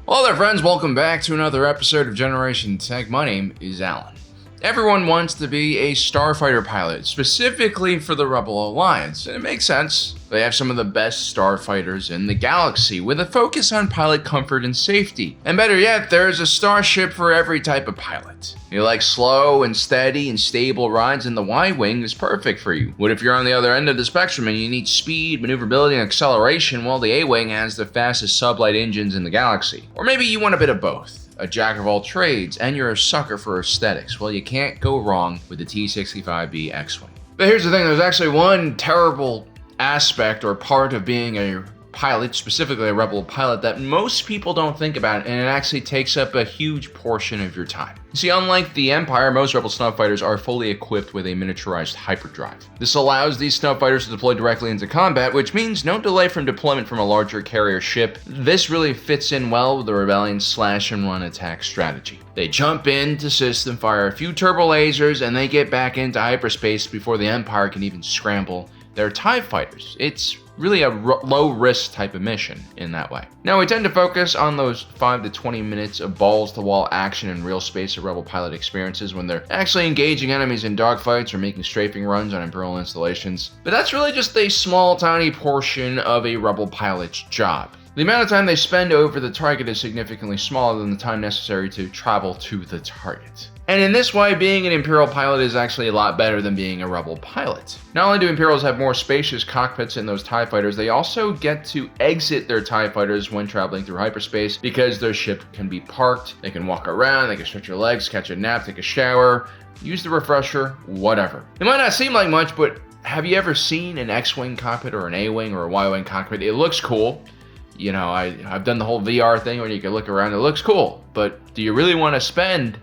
Hello there friends, welcome back to another episode of Generation Tech. My name is Alan. Everyone wants to be a starfighter pilot, specifically for the Rebel Alliance, and it makes sense. They have some of the best starfighters in the galaxy, with a focus on pilot comfort and safety. And better yet, there's a starship for every type of pilot. You like slow and steady and stable rides, and the Y-Wing is perfect for you. What if you're on the other end of the spectrum and you need speed, maneuverability, and acceleration? Well, the A-Wing has the fastest sublight engines in the galaxy. Or maybe you want a bit of both. A jack of all trades, and you're a sucker for aesthetics. Well, you can't go wrong with the T-65B X-Wing. But here's the thing, there's actually one terrible aspect or part of being a pilot, specifically a Rebel pilot, that most people don't think about, and it actually takes up a huge portion of your time. You see, unlike the Empire, most Rebel snubfighters are fully equipped with a miniaturized hyperdrive. This allows these snubfighters to deploy directly into combat, which means no delay from deployment from a larger carrier ship. This really fits in well with the Rebellion's slash and run attack strategy. They jump into system, fire a few turbo lasers, and they get back into hyperspace before the Empire can even scramble their TIE fighters. It's really a low-risk type of mission in that way. Now, we tend to focus on those 5 to 20 minutes of balls-to-wall action in real space of Rebel pilot experiences when they're actually engaging enemies in dogfights or making strafing runs on Imperial installations. But that's really just a small, tiny portion of a Rebel pilot's job. The amount of time they spend over the target is significantly smaller than the time necessary to travel to the target. And in this way, being an Imperial pilot is actually a lot better than being a Rebel pilot. Not only do Imperials have more spacious cockpits in those TIE fighters, they also get to exit their TIE fighters when traveling through hyperspace because their ship can be parked, they can walk around, they can stretch their legs, catch a nap, take a shower, use the refresher, whatever. It might not seem like much, but have you ever seen an X-Wing cockpit or an A-Wing or a Y-Wing cockpit? It looks cool. You know, I've done the whole VR thing where you can look around, it looks cool, but do you really want to spend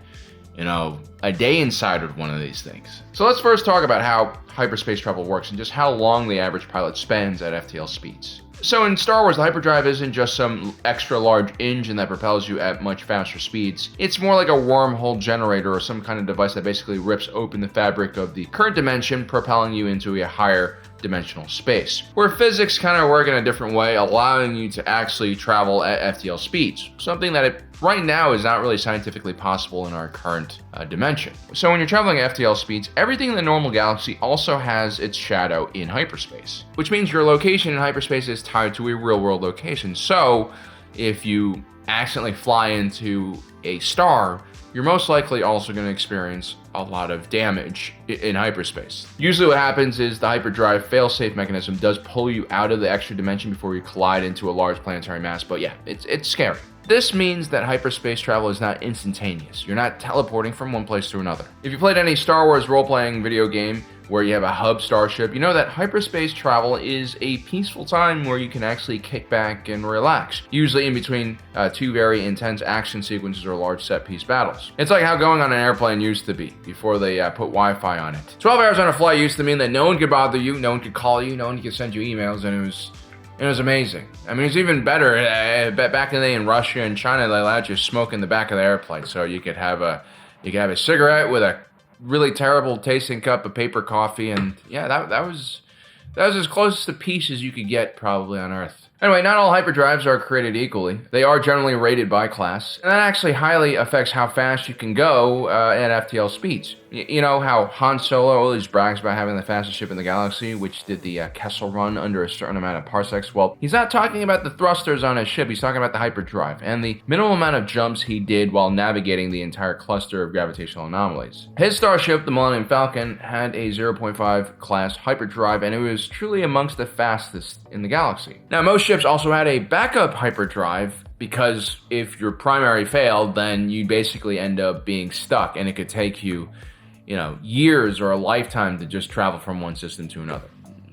a day inside of one of these things? So let's first talk about how hyperspace travel works and just how long the average pilot spends at FTL speeds. So in Star Wars, the hyperdrive isn't just some extra large engine that propels you at much faster speeds. It's more like a wormhole generator or some kind of device that basically rips open the fabric of the current dimension, propelling you into a higher dimensional space, where physics kind of work in a different way, allowing you to actually travel at FTL speeds, something that right now is not really scientifically possible in our current dimension. So when you're traveling at FTL speeds, everything in the normal galaxy also has its shadow in hyperspace, which means your location in hyperspace is tied to a real-world location. So if you accidentally fly into a star, you're most likely also going to experience a lot of damage in hyperspace. Usually what happens is the hyperdrive fail-safe mechanism does pull you out of the extra dimension before you collide into a large planetary mass, but yeah, it's scary. This means that hyperspace travel is not instantaneous. You're not teleporting from one place to another. If you played any Star Wars role-playing video game where you have a hub starship, you know that hyperspace travel is a peaceful time where you can actually kick back and relax, usually in between two very intense action sequences or large set-piece battles. It's like how going on an airplane used to be before they put Wi-Fi on it. 12 hours on a flight used to mean that no one could bother you, no one could call you, no one could send you emails, and it was amazing. I mean, it's even better. Back in the day in Russia and China, they allowed you to smoke in the back of the airplane, so you could have a cigarette with a really terrible tasting cup of paper coffee, and yeah, that was as close to peace as you could get probably on Earth. Anyway, not all hyperdrives are created equally. They are generally rated by class, and that actually highly affects how fast you can go at FTL speeds. You know how Han Solo always brags about having the fastest ship in the galaxy, which did the Kessel Run under a certain amount of parsecs? Well, he's not talking about the thrusters on his ship, he's talking about the hyperdrive, and the minimal amount of jumps he did while navigating the entire cluster of gravitational anomalies. His starship, the Millennium Falcon, had a 0.5 class hyperdrive, and it was truly amongst the fastest in the galaxy. Now, most ships also had a backup hyperdrive, because if your primary failed, then you basically end up being stuck, and it could take you years or a lifetime to just travel from one system to another,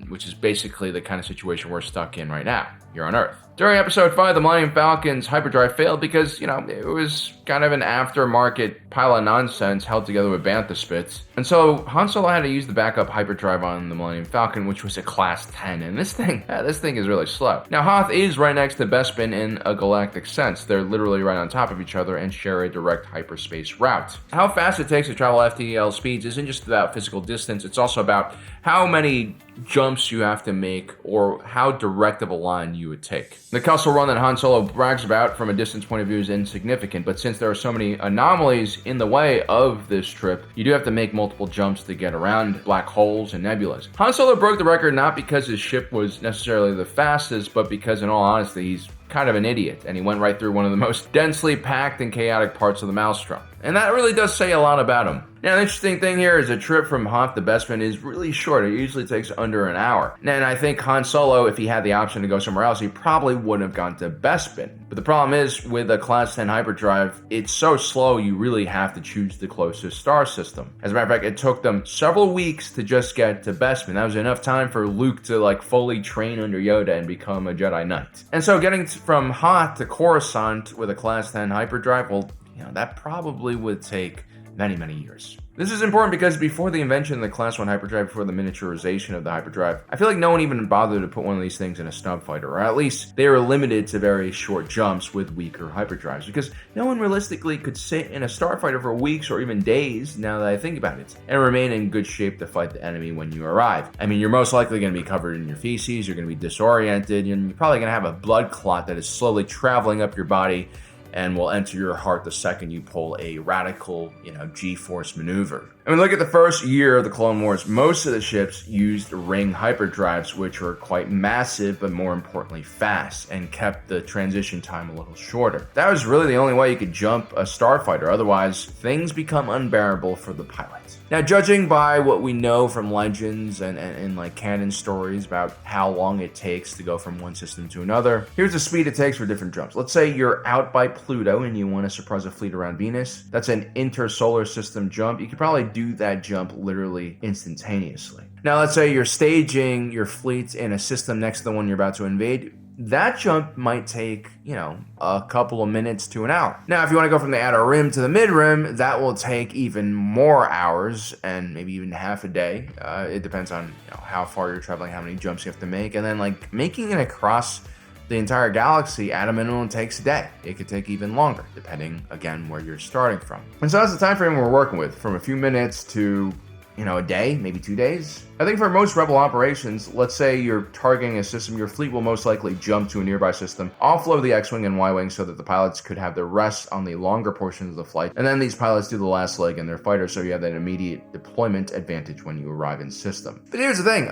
which is basically the kind of situation we're stuck in right now here on Earth. During episode 5, the Millennium Falcon's hyperdrive failed because, it was kind of an aftermarket pile of nonsense held together with bantha spits. And so Han Solo had to use the backup hyperdrive on the Millennium Falcon, which was a class 10. And this thing is really slow. Now, Hoth is right next to Bespin in a galactic sense. They're literally right on top of each other and share a direct hyperspace route. How fast it takes to travel FTL speeds isn't just about physical distance, it's also about how many jumps you have to make or how direct of a line you would take. The Kessel Run that Han Solo brags about from a distance point of view is insignificant, but since there are so many anomalies in the way of this trip, you do have to make multiple jumps to get around black holes and nebulas. Han Solo broke the record not because his ship was necessarily the fastest, but because in all honesty, he's kind of an idiot, and he went right through one of the most densely packed and chaotic parts of the Maelstrom. And that really does say a lot about him. Now, the interesting thing here is a trip from Hoth to Bespin is really short. It usually takes under an hour. And I think Han Solo, if he had the option to go somewhere else, he probably wouldn't have gone to Bespin. But the problem is, with a Class 10 hyperdrive, it's so slow you really have to choose the closest star system. As a matter of fact, it took them several weeks to just get to Bespin. That was enough time for Luke to fully train under Yoda and become a Jedi Knight. And so getting from Hoth to Coruscant with a Class 10 hyperdrive, well, that probably would take many, many years. This is important because before the invention of the Class 1 hyperdrive, before the miniaturization of the hyperdrive, I feel like no one even bothered to put one of these things in a snub fighter, or at least they were limited to very short jumps with weaker hyperdrives, because no one realistically could sit in a starfighter for weeks or even days, now that I think about it, and remain in good shape to fight the enemy when you arrive. I mean, you're most likely going to be covered in your feces, you're going to be disoriented, and you're probably going to have a blood clot that is slowly traveling up your body and will enter your heart the second you pull a radical, G-force maneuver. I mean, look at the first year of the Clone Wars. Most of the ships used ring hyperdrives, which were quite massive, but more importantly, fast, and kept the transition time a little shorter. That was really the only way you could jump a starfighter. Otherwise, things become unbearable for the pilots. Now, judging by what we know from legends and canon stories about how long it takes to go from one system to another, here's the speed it takes for different jumps. Let's say you're out by Pluto and you want to surprise a fleet around Venus. That's an intersolar system jump. You could probably do that jump literally instantaneously. Now, let's say you're staging your fleet in a system next to the one you're about to invade. That jump might take, a couple of minutes to an hour. Now, if you want to go from the outer rim to the mid rim, that will take even more hours and maybe even half a day. It depends on how far you're traveling, how many jumps you have to make, and then making it across the entire galaxy at a minimum takes a day. It could take even longer, depending, again, where you're starting from. And so that's the time frame we're working with, from a few minutes to a day, maybe 2 days. I think for most Rebel operations, let's say you're targeting a system, your fleet will most likely jump to a nearby system, offload the X-Wing and Y-Wing so that the pilots could have their rest on the longer portions of the flight, and then these pilots do the last leg in their fighter, so you have that immediate deployment advantage when you arrive in system. But here's the thing,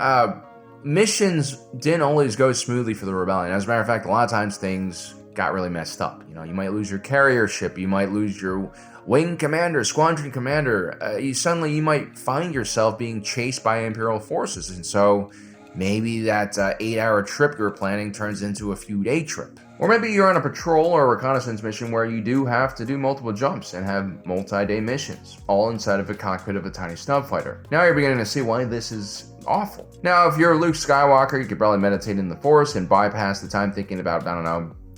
missions didn't always go smoothly for the Rebellion. As a matter of fact, a lot of times things got really messed up. You might lose your carrier ship, you might lose your wing commander, squadron commander. You might find yourself being chased by Imperial forces, and so maybe that 8-hour trip you're planning turns into a few-day trip. Or maybe you're on a patrol or a reconnaissance mission where you do have to do multiple jumps and have multi-day missions, all inside of a cockpit of a tiny snub fighter. Now you're beginning to see why this is awful. Now, if you're Luke Skywalker, you could probably meditate in the Force and bypass the time thinking about,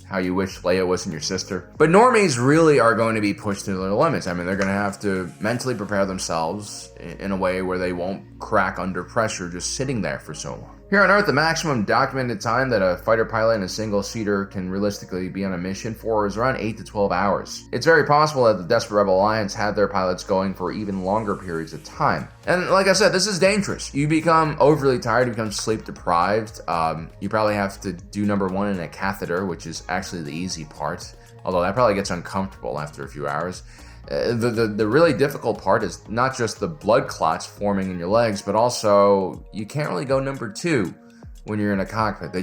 how you wish Leia wasn't your sister. But normies really are going to be pushed to their limits. I mean, they're going to have to mentally prepare themselves in a way where they won't crack under pressure just sitting there for so long. Here on Earth, the maximum documented time that a fighter pilot in a single-seater can realistically be on a mission for is around 8 to 12 hours. It's very possible that the Desperate Rebel Alliance had their pilots going for even longer periods of time. And like I said, this is dangerous. You become overly tired, you become sleep-deprived. You probably have to do number one in a catheter, which is actually the easy part, although that probably gets uncomfortable after a few hours. The really difficult part is not just the blood clots forming in your legs, but also you can't really go number two when you're in a cockpit. They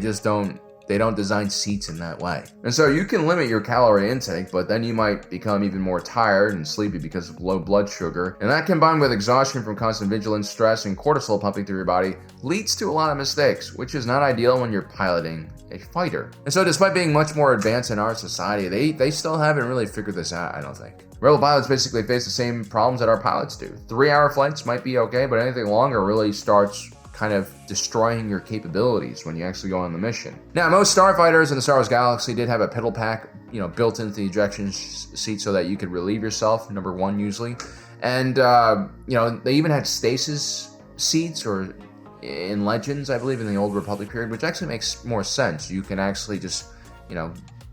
don't design seats in that way. And so you can limit your calorie intake, but then you might become even more tired and sleepy because of low blood sugar. And that, combined with exhaustion from constant vigilance, stress, and cortisol pumping through your body, leads to a lot of mistakes, which is not ideal when you're piloting a fighter. And so despite being much more advanced in our society, they still haven't really figured this out, I don't think. Rebel pilots basically face the same problems that our pilots do. 3-hour flights might be okay, but anything longer really starts kind of destroying your capabilities when you actually go on the mission. Now, most starfighters in the Star Wars galaxy did have a piddle pack, built into the ejection seat so that you could relieve yourself, number one usually. And, they even had stasis seats, or in Legends, I believe, in the Old Republic period, which actually makes more sense. You can actually just,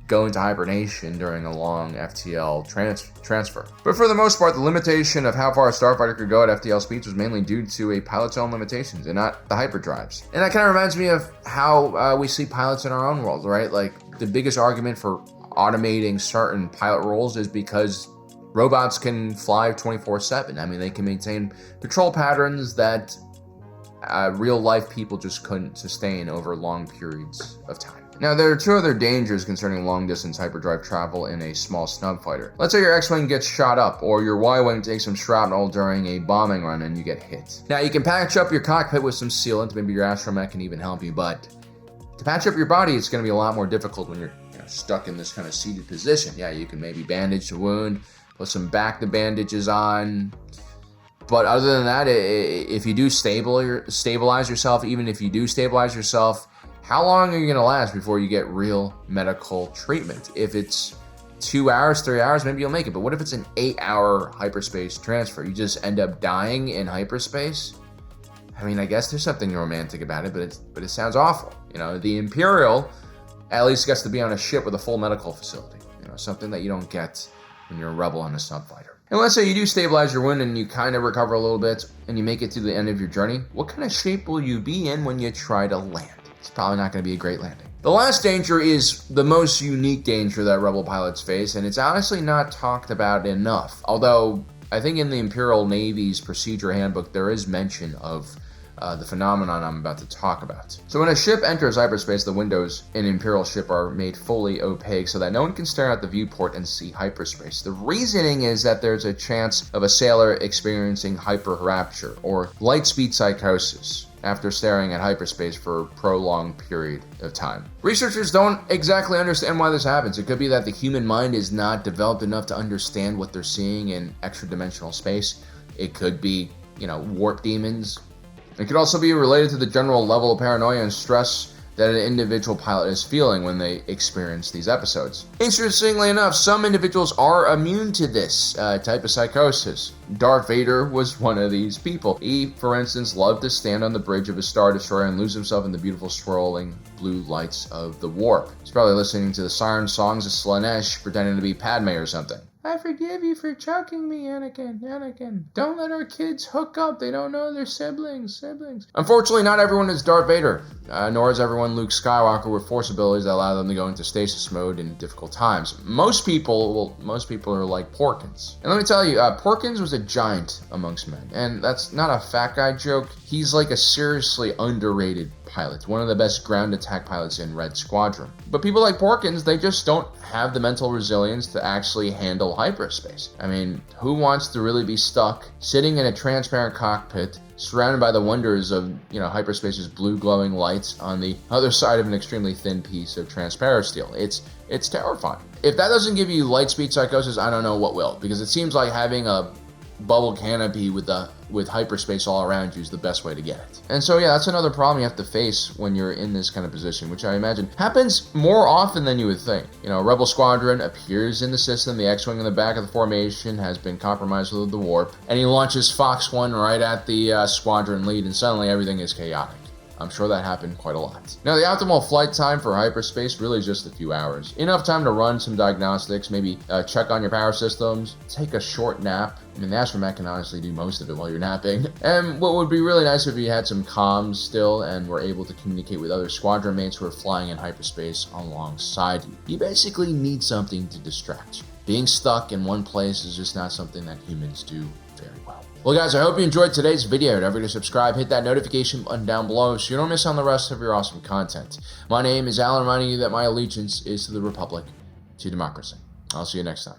go into hibernation during a long FTL transfer. But for the most part, the limitation of how far a starfighter could go at FTL speeds was mainly due to a pilot's own limitations and not the hyperdrives. And that kind of reminds me of how we see pilots in our own world, right? Like, the biggest argument for automating certain pilot roles is because robots can fly 24/7. I mean, they can maintain patrol patterns that real life people just couldn't sustain over long periods of time. Now, there are two other dangers concerning long-distance hyperdrive travel in a small snub fighter. Let's say your X-Wing gets shot up, or your Y-Wing takes some shrapnel during a bombing run and you get hit. Now, you can patch up your cockpit with some sealant, maybe your astromech can even help you, but to patch up your body, it's going to be a lot more difficult when you're stuck in this kind of seated position. Yeah, you can maybe bandage the wound, put some bandages on. But other than that, if you do stabilize yourself, even if you do stabilize yourself, how long are you going to last before you get real medical treatment? If it's 2 hours, 3 hours, maybe you'll make it. But what if it's an 8-hour hyperspace transfer? You just end up dying in hyperspace? I mean, I guess there's something romantic about it, but it sounds awful. The Imperial at least gets to be on a ship with a full medical facility. Something that you don't get when you're a rebel on a subfighter. And let's say you do stabilize your wound and you kind of recover a little bit and you make it to the end of your journey. What kind of shape will you be in when you try to land? It's probably not going to be a great landing. The last danger is the most unique danger that rebel pilots face, and it's honestly not talked about enough. Although, I think in the Imperial Navy's procedure handbook, there is mention of the phenomenon I'm about to talk about. So when a ship enters hyperspace, the windows in an Imperial ship are made fully opaque so that no one can stare at the viewport and see hyperspace. The reasoning is that there's a chance of a sailor experiencing hyperrapture or light speed psychosis after staring at hyperspace for a prolonged period of time. Researchers don't exactly understand why this happens. It could be that the human mind is not developed enough to understand what they're seeing in extra-dimensional space. It could be, warp demons. It could also be related to the general level of paranoia and stress that an individual pilot is feeling when they experience these episodes. Interestingly enough, some individuals are immune to this type of psychosis. Darth Vader was one of these people. He, for instance, loved to stand on the bridge of a Star Destroyer and lose himself in the beautiful swirling blue lights of the warp. He's probably listening to the siren songs of Slaanesh, pretending to be Padme or something. I forgive you for choking me, Anakin. Don't let our kids hook up. They don't know they're siblings. Unfortunately, not everyone is Darth Vader, nor is everyone Luke Skywalker with force abilities that allow them to go into stasis mode in difficult times. Most people are like Porkins. And let me tell you, Porkins was a giant amongst men. And that's not a fat guy joke. He's like a seriously underrated pilot, one of the best ground attack pilots in Red Squadron. But people like Porkins, they just don't have the mental resilience to actually handle hyperspace. I mean, who wants to really be stuck sitting in a transparent cockpit surrounded by the wonders of, hyperspace's blue glowing lights on the other side of an extremely thin piece of transparent steel? It's terrifying. If that doesn't give you light speed psychosis, I don't know what will, because it seems like having a bubble canopy with hyperspace all around you is the best way to get it. And so yeah, that's another problem you have to face when you're in this kind of position, which I imagine happens more often than you would think. A rebel squadron appears in the system, the X-Wing in the back of the formation has been compromised with the warp, and he launches Fox 1 right at the squadron lead, and suddenly everything is chaotic. I'm sure that happened quite a lot. Now, the optimal flight time for hyperspace really is just a few hours. Enough time to run some diagnostics, maybe check on your power systems, take a short nap. I mean, the astromech can honestly do most of it while you're napping. And what would be really nice if you had some comms still and were able to communicate with other squadron mates who are flying in hyperspace alongside you. You basically need something to distract you. Being stuck in one place is just not something that humans do very well. Well guys, I hope you enjoyed today's video. Don't forget to subscribe, hit that notification button down below so you don't miss on the rest of your awesome content. My name is Alan, reminding you that my allegiance is to the Republic, to democracy. I'll see you next time.